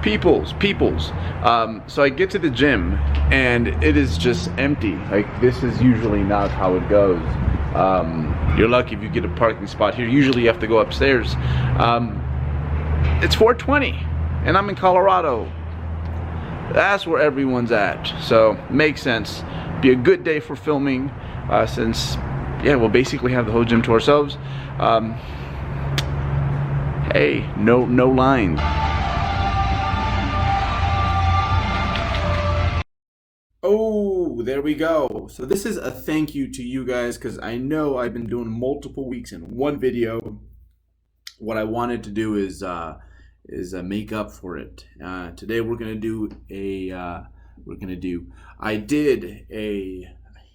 peoples. So I get to the gym and it is just empty. Like, this is usually not how it goes. You're lucky if you get a parking spot here. Usually you have to go upstairs. It's 4:20 and I'm in Colorado. That's where everyone's at. So makes sense. Be a good day for filming, since we'll basically have the whole gym to ourselves. Hey, no lines. Oh, there we go. So this is a thank you to you guys, because I know I've been doing multiple weeks in one video. What I wanted to do is make up for it. Today we're gonna do I did a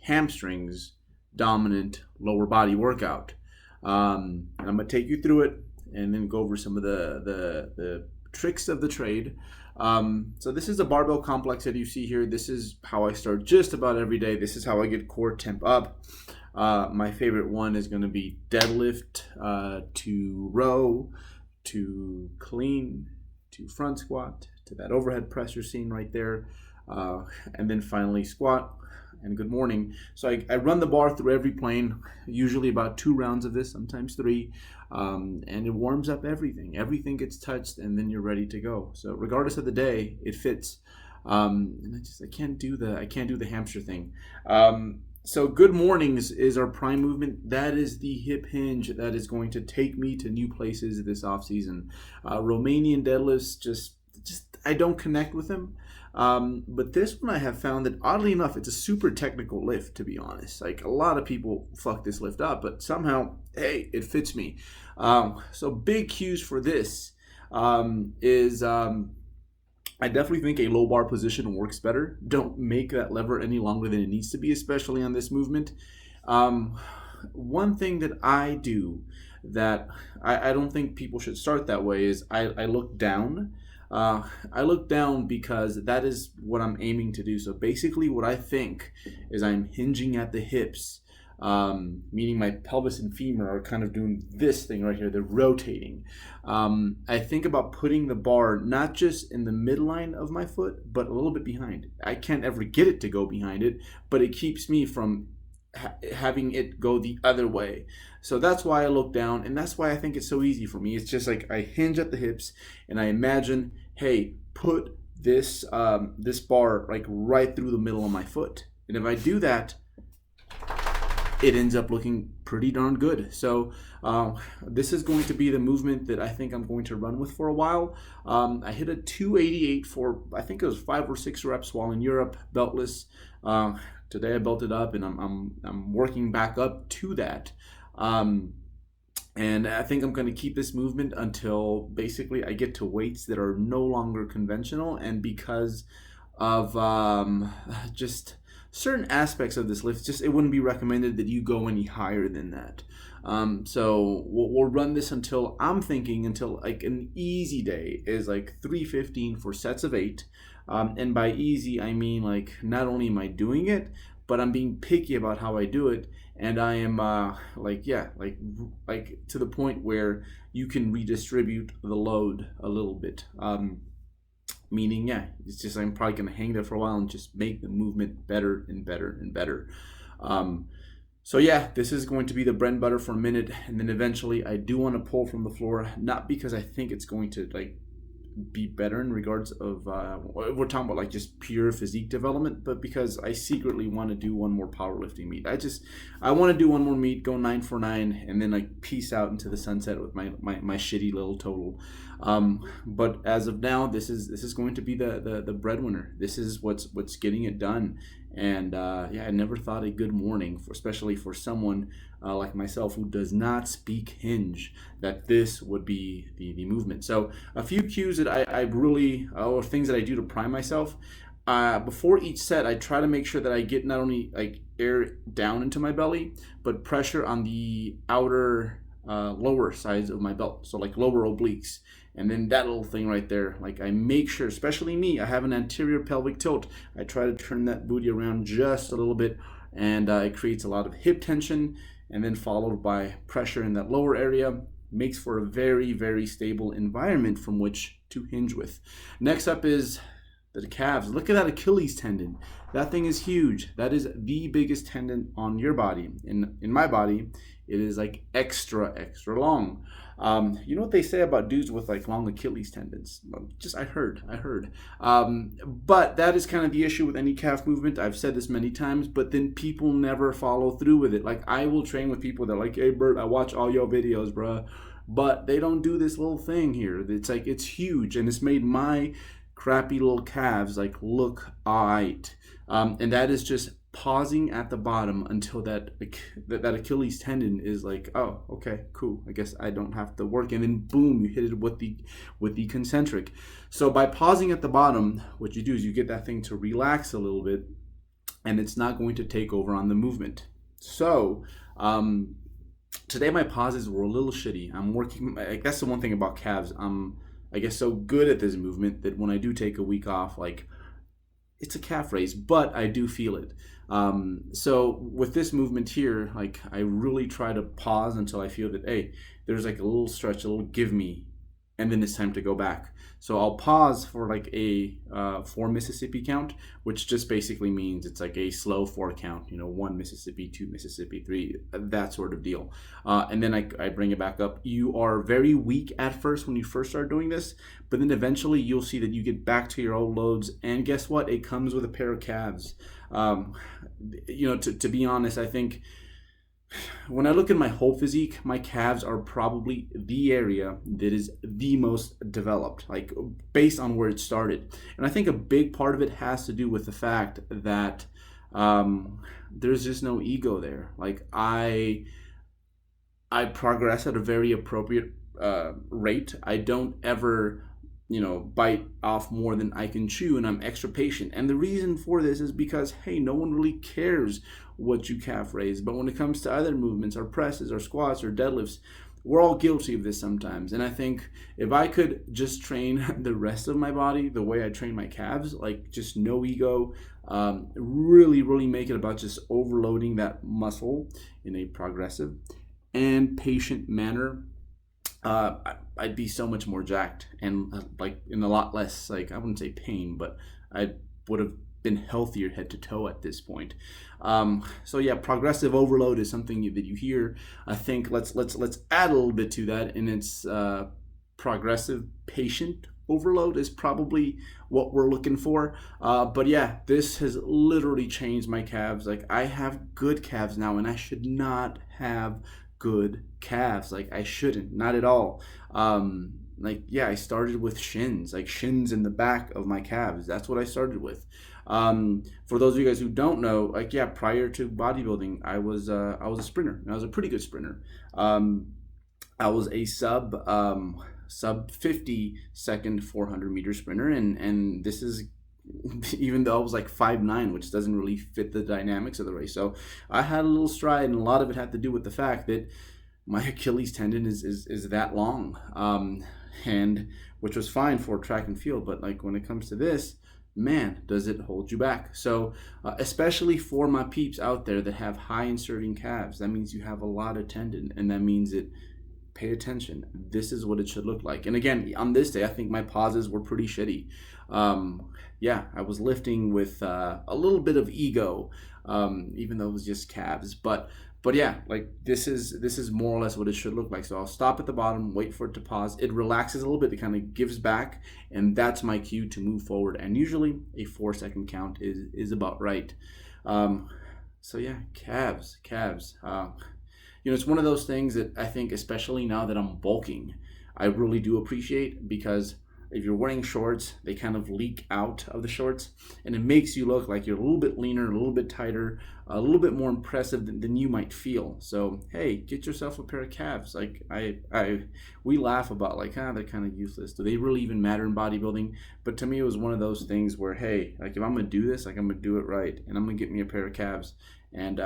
hamstrings dominant lower body workout. And I'm gonna take you through it and then go over some of the tricks of the trade. So this is a barbell complex that you see here. This is how I start just about every day. This is how I get core temp up. My favorite one is going to be deadlift to row to clean to front squat to that overhead press you're seeing right there, and then finally squat and good morning. So I run the bar through every plane, usually about 2 rounds of this, sometimes 3, and it warms up everything. Everything gets touched, and then you're ready to go. So regardless of the day, it fits. And I can't do the hamster thing. So good mornings is our prime movement. That is the hip hinge that is going to take me to new places this off season. Romanian deadlifts, just I don't connect with them. But this one I have found that, oddly enough, it's a super technical lift, to be honest. Like, a lot of people fuck this lift up, but somehow, hey, it fits me. So big cues for this is I definitely think a low bar position works better. Don't make that lever any longer than it needs to be, especially on this movement. One thing that I do that I don't think people should start that way is I look down. I look down because that is what I'm aiming to do. So basically what I think is I'm hinging at the hips, meaning my pelvis and femur are kind of doing this thing right here. They're rotating. I think about putting the bar not just in the midline of my foot, but a little bit behind. I can't ever get it to go behind it, but it keeps me from having it go the other way. So that's why I look down, and that's why I think it's so easy for me. It's just like I hinge at the hips and I imagine, hey, put this this bar like right through the middle of my foot. And if I do that, it ends up looking pretty darn good. So this is going to be the movement that I think I'm going to run with for a while. I hit a 288 for, I think it was 5 or 6 reps while in Europe, beltless. Today I belted up, and I'm working back up to that. And I think I'm going to keep this movement until basically I get to weights that are no longer conventional, and because of just certain aspects of this lift, just it wouldn't be recommended that you go any higher than that. So we'll run this until like an easy day is like 315 for sets of 8. And by easy, I mean, like, not only am I doing it, but I'm being picky about how I do it, and I am like to the point where you can redistribute the load a little bit. Meaning, it's just I'm probably gonna hang there for a while and just make the movement better and better and better. So this is going to be the bread and butter for a minute, and then eventually I do want to pull from the floor, not because I think it's going to like be better in regards of we're talking about like just pure physique development, but because I secretly want to do one more powerlifting meet. I want to do one more meet, go 9 for 9, and then like peace out into the sunset with my shitty little total. But as of now, this is going to be the breadwinner. This is what's getting it done. And I never thought a good morning, especially for someone like myself who does not speak hinge, that this would be the movement. So a few cues that I really, or things that I do to prime myself. Before each set, I try to make sure that I get not only like air down into my belly, but pressure on the outer lower sides of my belt, so like lower obliques. And then that little thing right there, like I make sure, especially me, I have an anterior pelvic tilt. I try to turn that booty around just a little bit, and it creates a lot of hip tension, and then followed by pressure in that lower area. Makes for a very, very stable environment from which to hinge with. Next up is the calves. Look at that Achilles tendon. That thing is huge. That is the biggest tendon on your body. In my body, it is like extra long. You know what they say about dudes with like long Achilles tendons? I heard. But that is kind of the issue with any calf movement. I've said this many times, but then people never follow through with it. Like I will train with people that are like, hey Bert, I watch all your videos, bruh. But they don't do this little thing here. It's like, it's huge, and it's made my crappy little calves like look alright. And that is just pausing at the bottom until that Achilles tendon is like, oh, okay, cool. I guess I don't have to work, and then boom, you hit it with the concentric. So by pausing at the bottom, what you do is you get that thing to relax a little bit, and it's not going to take over on the movement. So today my pauses were a little shitty. I'm working. That's the one thing about calves. I'm, I guess, so good at this movement that when I do take a week off, like, it's a calf raise, but I do feel it. So with this movement here, like, I really try to pause until I feel that, hey, there's like a little stretch, a little give me, and then it's time to go back. So I'll pause for like a 4 Mississippi count, which just basically means it's like a slow 4 count, 1 Mississippi, 2 Mississippi, 3, that sort of deal. And then I bring it back up. You are very weak at first when you first start doing this, but then eventually you'll see that you get back to your old loads, and guess what? It comes with a pair of calves. To be honest, I think when I look at my whole physique, my calves are probably the area that is the most developed, like based on where it started. And I think a big part of it has to do with the fact that there's just no ego there. Like I progress at a very appropriate rate. I don't ever bite off more than I can chew, and I'm extra patient. And the reason for this is because, hey, no one really cares what you calf raise. But when it comes to other movements, or presses, or squats, or deadlifts, we're all guilty of this sometimes. And I think if I could just train the rest of my body the way I train my calves, like just no ego, really make it about just overloading that muscle in a progressive and patient manner, I'd be so much more jacked, and like in a lot less, like, I wouldn't say pain, but I would have been healthier head to toe at this point. So yeah, progressive overload is something that you hear. I think let's add a little bit to that, and it's progressive patient overload is probably what we're looking for. But yeah, this has literally changed my calves. Like, I have good calves now, and I should not have good calves. Like, I shouldn't, not at all. I started with shins, like shins in the back of my calves. That's what I started with. For those of you guys who don't know, prior to bodybuilding, I was a sprinter, and I was a pretty good sprinter. I was a sub 50 second 400 meter sprinter, and this is even though I was like 5'9", which doesn't really fit the dynamics of the race. So I had a little stride, and a lot of it had to do with the fact that my Achilles tendon is that long, and which was fine for track and field, but like when it comes to this, man, does it hold you back. So especially for my peeps out there that have high inserting calves, that means you have a lot of tendon, and that means that, pay attention, this is what it should look like. And again, on this day, I think my pauses were pretty shitty. I was lifting with a little bit of ego, even though it was just calves, but yeah, like this is more or less what it should look like. So I'll stop at the bottom, wait for it to pause. It relaxes a little bit, it kind of gives back, and that's my cue to move forward. And usually a 4 second count is about right. So yeah, calves. It's one of those things that I think, especially now that I'm bulking, I really do appreciate, because if you're wearing shorts, they kind of leak out of the shorts, and it makes you look like you're a little bit leaner, a little bit tighter, a little bit more impressive than you might feel. So hey, get yourself a pair of calves. Like we laugh about like, they're kind of useless. Do they really even matter in bodybuilding? But to me, it was one of those things where, hey, like if I'm gonna do this, like I'm gonna do it right, and I'm gonna get me a pair of calves. And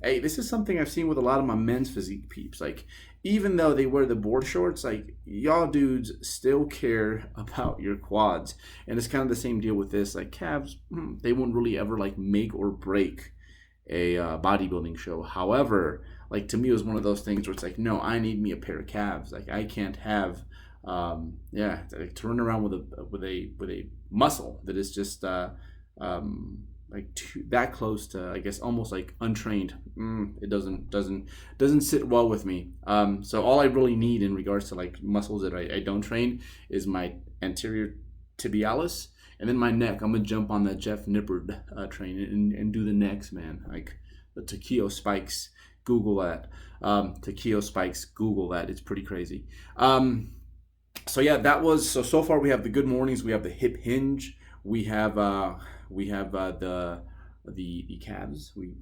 hey, this is something I've seen with a lot of my men's physique peeps. Like, even though they wear the board shorts, like, y'all dudes still care about your quads. And it's kind of the same deal with this. Like, calves, they won't really ever like make or break a bodybuilding show. However, like, to me, it was one of those things where it's like, no, I need me a pair of calves. Like, I can't have Yeah, to run around with a muscle that is just like that close to, I guess, almost like untrained. It doesn't sit well with me. So all I really need in regards to like muscles that I don't train is my anterior tibialis, and then my neck. I'm gonna jump on that Jeff Nippard train and do the necks, man. Like the Takeo spikes. Google that. Takeo spikes. Google that. It's pretty crazy. So yeah, that was so far. We have the good mornings. We have the hip hinge. We have the calves. We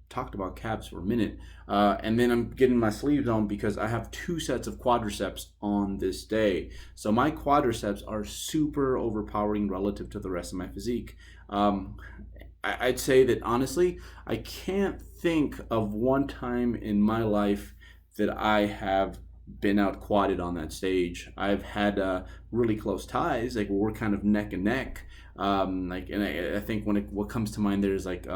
talked about calves for a minute, and then I'm getting my sleeves on because I have 2 sets of quadriceps on this day. So my quadriceps are super overpowering relative to the rest of my physique. I'd say that honestly, I can't think of one time in my life that I have been out quadded on that stage. I've had really close ties, like we're kind of neck and neck. Like, and I think what comes to mind there is like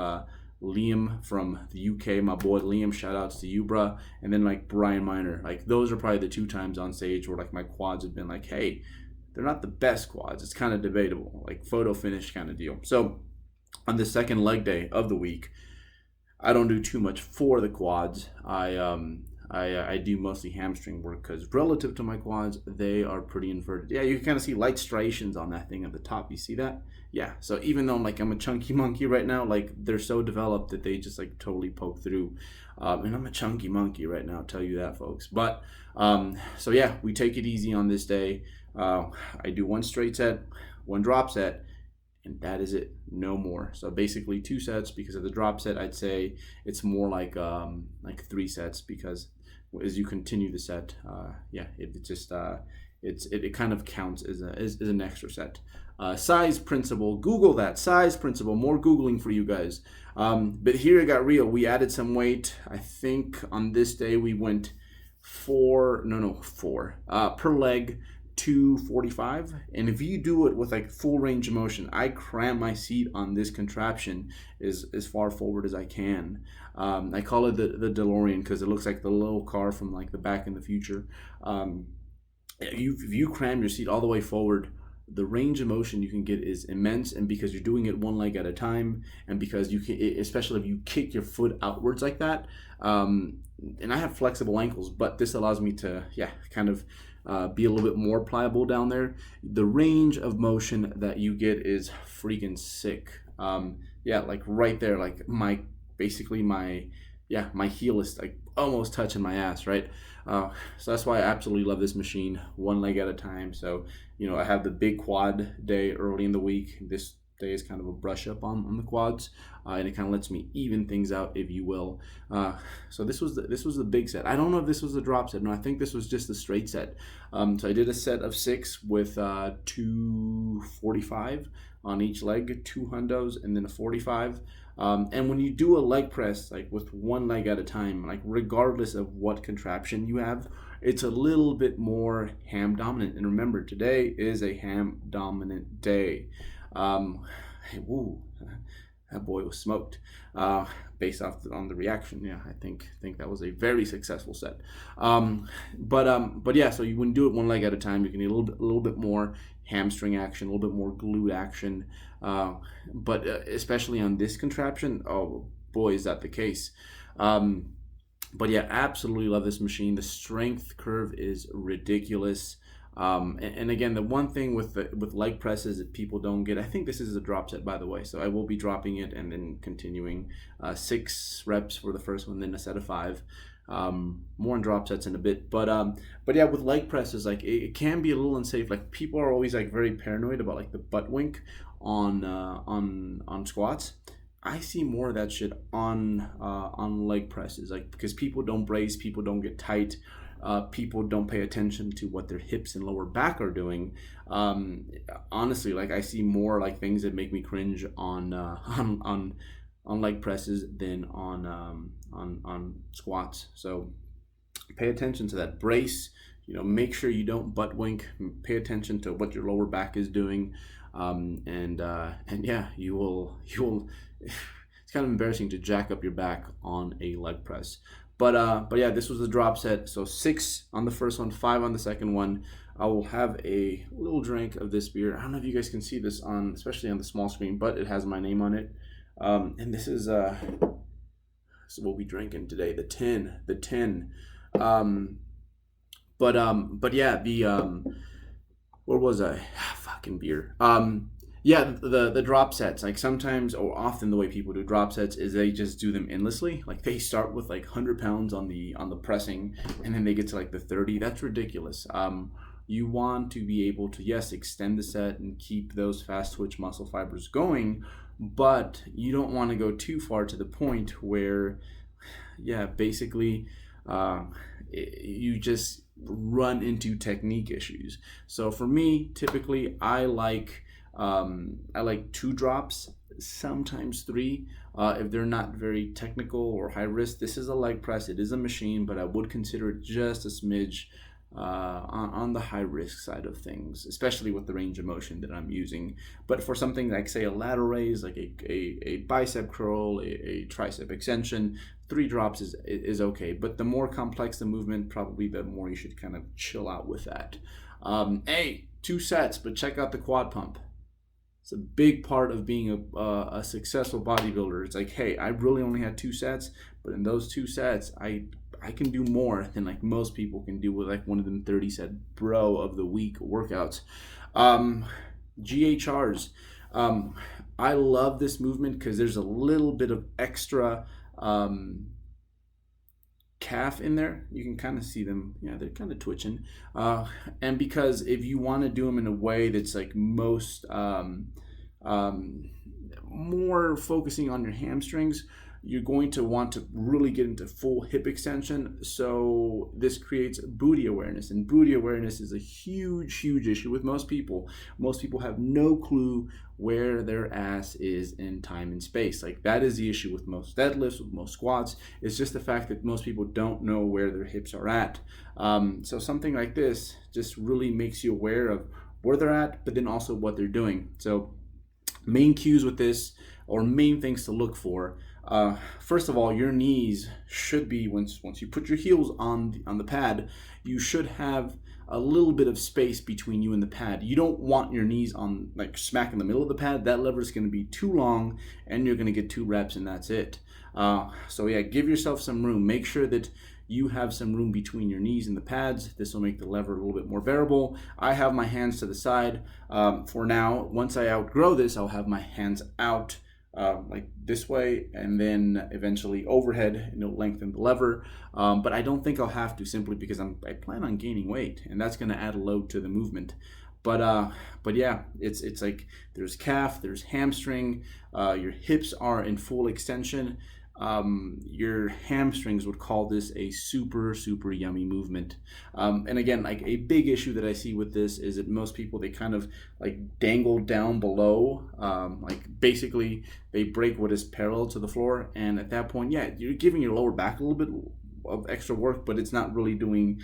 Liam from the UK, my boy Liam. Shout outs to you, bruh. And then like Brian Miner. Like those are probably the 2 times on stage where like my quads have been like, hey, they're not the best quads. It's kind of debatable, like photo finish kind of deal. So on the second leg day of the week, I don't do too much for the quads. I do mostly hamstring work because relative to my quads, they are pretty inverted. Yeah, you can kind of see light striations on that thing at the top. You see that? Yeah. So even though I'm a chunky monkey right now, like they're so developed that they just like totally poke through. And I'm a chunky monkey right now, I'll tell you that, folks. But so yeah, we take it easy on this day. I do 1 straight set, 1 drop set, and that is it. No more. So basically 2 sets because of the drop set. I'd say it's more like 3 sets because as you continue the set, yeah, it just it kind of counts as an extra set. Size principle. Google that. Size principle. More Googling for you guys. But here it got real. We added some weight. I think on this day we went 4 per leg, 245. And if you do it with like full range of motion, I cram my seat on this contraption as far forward as I can. I call it the DeLorean because it looks like the little car from like the Back in the Future. If you cram your seat all the way forward, the range of motion you can get is immense, and because you're doing it 1 leg at a time, and because you can, especially if you kick your foot outwards like that, and I have flexible ankles, but this allows me to kind of be a little bit more pliable down there. The range of motion that you get is freaking sick. Like right there, like my heel is like almost touching my ass, right? So that's why I absolutely love this machine, 1 leg at a time. So, I have the big quad day early in the week. This day is kind of a brush up on the quads, and it kind of lets me even things out, if you will. So this was the big set. I don't know if this was the drop set. No, I think this was just the straight set. So I did a set of 6 with 245 on each leg, 2 hundos, and then a 45. And when you do a leg press, like with 1 leg at a time, like regardless of what contraption you have, it's a little bit more ham dominant. And remember, today is a ham dominant day. Woo, that boy was smoked. Based off on the reaction, yeah, I think that was a very successful set. But yeah, so you wouldn't do it 1 leg at a time. You can need a little bit more hamstring action, a little bit more glute action. But especially on this contraption, oh boy, is that the case. But yeah, absolutely love this machine. The strength curve is ridiculous. And again, the one thing with leg presses that people don't get, I think this is a drop set, by the way, so I will be dropping it and then continuing 6 reps for the first one, then a set of 5. More on drop sets in a bit, but yeah, with leg presses, like it can be a little unsafe. Like people are always like very paranoid about like the butt wink on squats. I see more of that shit on leg presses, like because people don't brace, people don't get tight. People don't pay attention to what their hips and lower back are doing. Honestly, like I see more like things that make me cringe on leg presses than on squats. So pay attention to that. Brace. Make sure you don't butt wink. Pay attention to what your lower back is doing, and yeah, you will. It's kind of embarrassing to jack up your back on a leg press. But yeah, this was the drop set. So 6 on the first one, 5 on the second one. I will have a little drink of this beer. I don't know if you guys can see this on, especially on the small screen, but it has my name on it. And this is what we drinking today. The tin. Um, but yeah, where was I? Fucking beer. Yeah, the drop sets. Like sometimes or often the way people do drop sets is they just do them endlessly. Like they start with like 100 pounds on the pressing, and then they get to like the 30. That's ridiculous. You want to be able to, yes, extend the set and keep those fast twitch muscle fibers going, but you don't want to go too far to the point where, yeah, basically, you just run into technique issues. So for me, typically, I like 2 drops, sometimes 3. If they're not very technical or high risk, this is a leg press. It is a machine, but I would consider it just a smidge on the high risk side of things, especially with the range of motion that I'm using. But for something like, say, a lateral raise, like a bicep curl, a tricep extension, 3 drops is okay. But the more complex the movement, probably the more you should kind of chill out with that. 2 sets, but check out the quad pump. It's a big part of being a successful bodybuilder. It's like, hey, I really only had 2 sets, but in those 2 sets, I can do more than like most people can do with like one of them 30-set bro of the week workouts. GHRs. I love this movement because there's a little bit of extra calf in there. You can kind of see them. Yeah, they're kind of twitching. And because if you want to do them in a way that's like most more focusing on your hamstrings, you're going to want to really get into full hip extension. So this creates booty awareness, and booty awareness is a huge issue with most people. Most people have no clue where their ass is in time and space. Like that is the issue with most deadlifts, with most squats. It's just the fact that most people don't know where their hips are at. So something like this just really makes you aware of where they're at, but then also what they're doing. So main cues with this, or main things to look for. First of all, your knees should be, once you put your heels on the pad, you should have a little bit of space between you and the pad. You don't want your knees on like smack in the middle of the pad. That lever is going to be too long, and you're going to get 2 reps, and that's it. So yeah, give yourself some room. Make sure that you have some room between your knees and the pads. This will make the lever a little bit more bearable. I have my hands to the side for now. Once I outgrow this, I'll have my hands out like this way, and then eventually overhead, and it'll lengthen the lever. But I don't think I'll have to, simply because I plan on gaining weight, and that's going to add a load to the movement. But yeah, it's like there's calf, there's hamstring, your hips are in full extension. Your hamstrings would call this a super yummy movement. And again, like a big issue that I see with this is that most people, they kind of like dangle down below, like basically they break what is parallel to the floor, and at that point, yeah, you're giving your lower back a little bit of extra work, but it's not really doing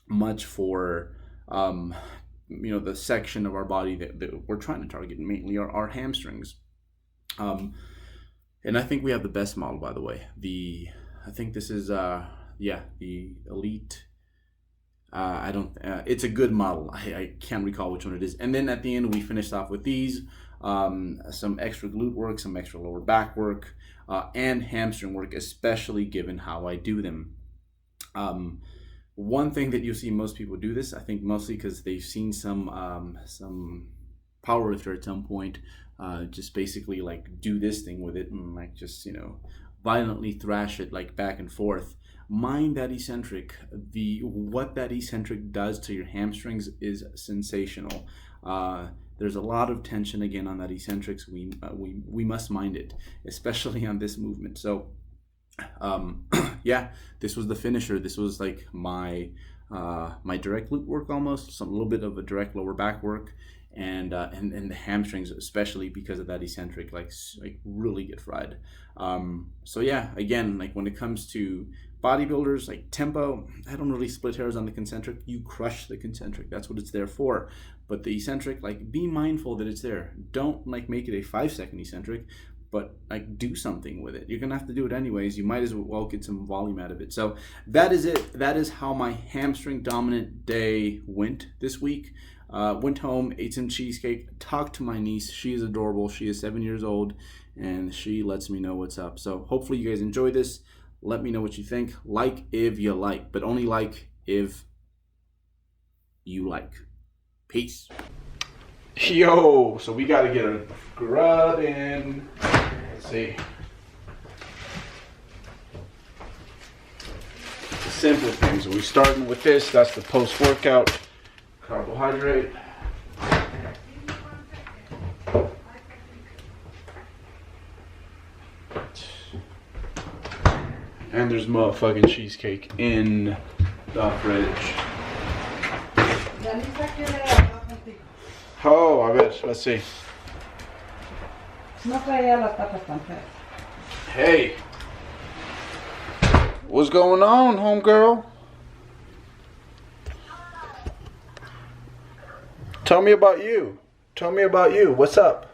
much for the section of our body that we're trying to target, mainly our hamstrings. And I think we have the best model, by the way. I think this is the Elite. It's a good model. I can't recall which one it is. And then at the end, we finished off with these, some extra glute work, some extra lower back work, and hamstring work, especially given how I do them. One thing that you see most people do this, I think mostly because they've seen some powerlifter at some point just basically like do this thing with it and like just violently thrash it like back and forth. Mind that eccentric. What that eccentric does to your hamstrings is sensational. There's a lot of tension again on that eccentrics. We must mind it, especially on this movement. So yeah, this was the finisher. This was like my direct glute work, almost a little bit of a direct lower back work, and the hamstrings, especially because of that eccentric, like really get fried. So yeah, again, like when it comes to bodybuilders, like tempo, I don't really split hairs on the concentric. You crush the concentric. That's what it's there for. But the eccentric, like be mindful that it's there. Don't like make it a 5-second eccentric, but like do something with it. You're gonna have to do it anyways. You might as well get some volume out of it. So that is it. That is how my hamstring dominant day went this week. Went home, ate some cheesecake, talked to my niece. She is adorable. She is 7 years old, and she lets me know what's up. So hopefully you guys enjoy this. Let me know what you think. Like if you like, but only like if you like. Peace. Yo, so we gotta get a grub in. Let's see. Simple things. We're starting with this. That's the post-workout carbohydrate. And there's motherfucking cheesecake in the fridge. Oh, I bet. Let's see. Hey. What's going on, homegirl? Tell me about you. Tell me about you. What's up?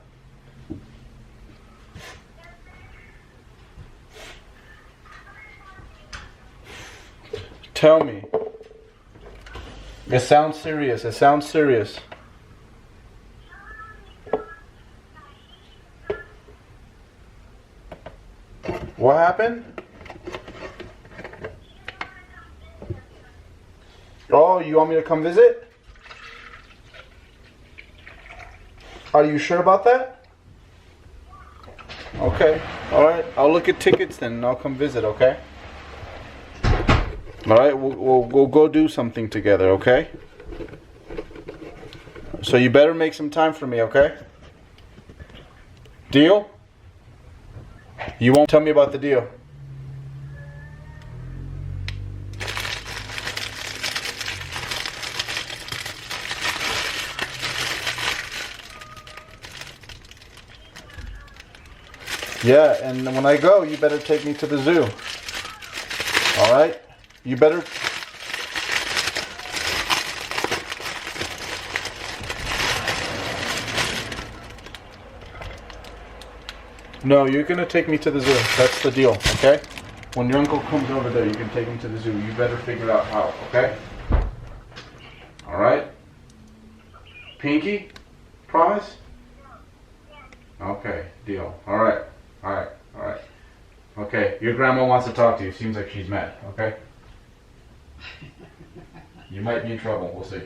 Tell me. It sounds serious. It sounds serious. What happened? Oh, you want me to come visit? Are you sure about that? Okay. Alright. I'll look at tickets then and I'll come visit, okay? Alright, we'll go do something together, okay? So you better make some time for me, okay? Deal? You won't tell me about the deal. Yeah, and when I go, you better take me to the zoo. Alright? You better... No, you're gonna take me to the zoo. That's the deal, okay? When your uncle comes over there, you can take him to the zoo. You better figure out how, okay? Alright? Pinky? Promise? Okay, deal. Alright. Alright. Alright. Okay, your grandma wants to talk to you. Seems like she's mad, okay? You might be in trouble. We'll see.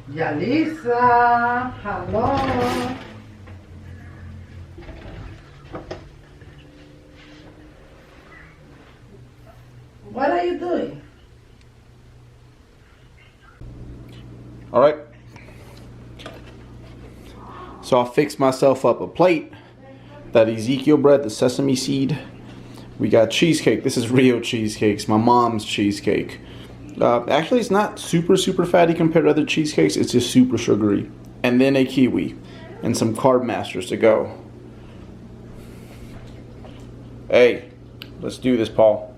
Yalisa, hello. What are you doing? All right. So I'll fix myself up a plate. That Ezekiel bread, the sesame seed. We got cheesecake. This is Rio cheesecakes, my mom's cheesecake. Actually, it's not super fatty compared to other cheesecakes. It's just super sugary. And then a kiwi. And some Carb Masters to go. Hey, let's do this, Paul.